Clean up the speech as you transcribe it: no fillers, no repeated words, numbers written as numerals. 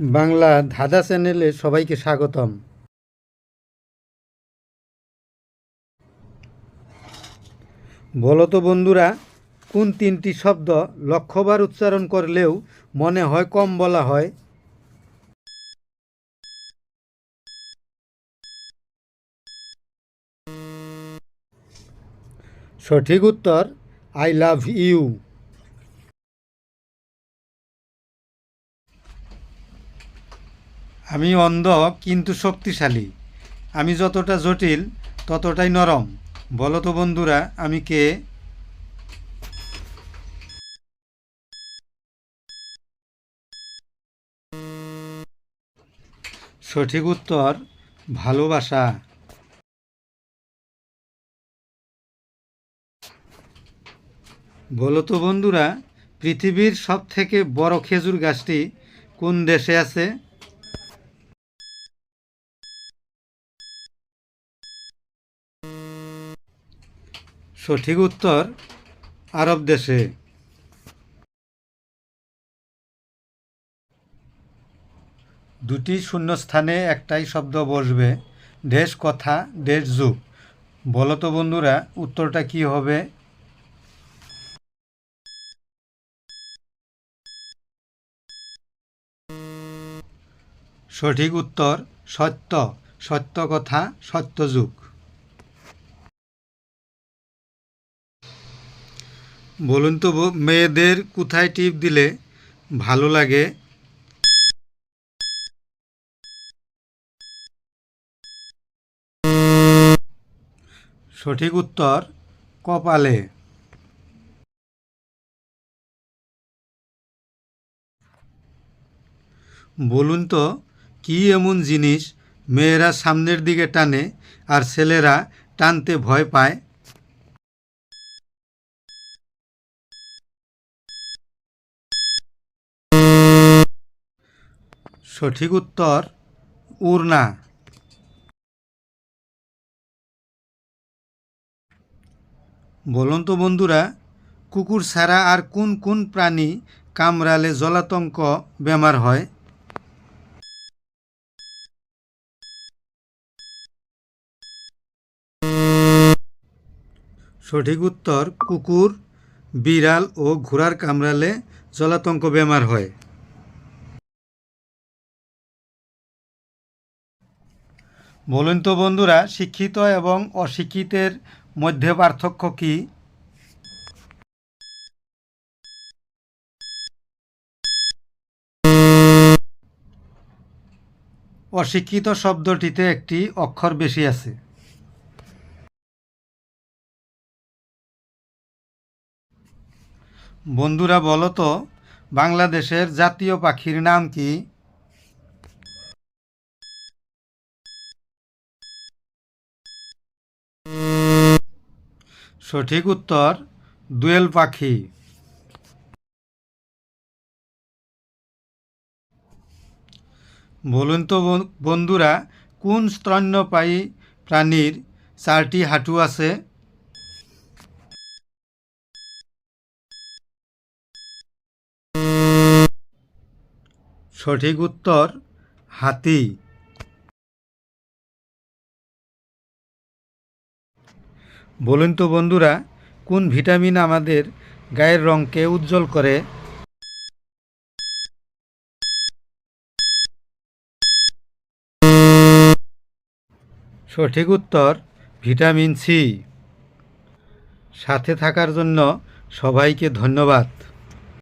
বাংলা ধাঁধা চ্যানেলে সবাইকে স্বাগতম। বলো তো বন্ধুরা, কোন তিনটি শব্দ লক্ষবার উচ্চারণ করলেও মনে হয় কম বলা হয়? সঠিক উত্তর আই লাভ ইউ। আমি অন্ধ কিন্তু শক্তিশালী, আমি যতটা জটিল ততটাই নরম। বলো তো বন্ধুরা, আমি কে? সঠিক উত্তর ভালোবাসা। বলো তো বন্ধুরা, পৃথিবীর সবথেকে বড় খেজুর গাছটি কোন দেশে আছে? সঠিক উত্তর আরব দেশে। দুটি শূন্যস্থানে একটাই শব্দ বসবে, দেশ কথা দেশ যুগ। বলো তো বন্ধুরা, উত্তরটা কি হবে? সঠিক উত্তর সত্য, সত্য কথা সত্য যুগ। বলুন তো মেয়েদের কোথায় টিপ দিলে ভালো লাগে? সঠিক উত্তর কপালে। বলুন তো, কি এমন জিনিস মেয়েরা সামনের দিকে টানে আর ছেলেরা টানতে ভয় পায়? সঠিক উত্তর উড়না। বলুন তো বন্ধুরা, কুকুর ছাড়া আর কোন কোন প্রাণী কামড়ালে জলাতঙ্ক বেমার হয়? সঠিক উত্তর কুকুর, বিড়াল ও ঘোড়ার কামড়ালে জলাতঙ্ক বেমার হয়। বলুন তো বন্ধুরা, শিক্ষিত এবং অশিক্ষিতের মধ্যে পার্থক্য কি? অশিক্ষিত শব্দটিতে একটি অক্ষর বেশি আছে। বন্ধুরা বলো তো, বাংলাদেশের জাতীয় পাখির নাম কি? সঠিক উত্তর দোয়েল পাখি। বলুন তো বন্ধুরা, কোন স্তন্যপায়ী প্রাণীর 4টি হাঁটু আছে? সঠিক উত্তর হাতি। বলুন তো বন্ধুরা, কোন ভিটামিন আমাদের গায়ের রঙকে উজ্জ্বল করে? সঠিক উত্তর ভিটামিন সি। সাথে থাকার জন্য সবাইকে ধন্যবাদ।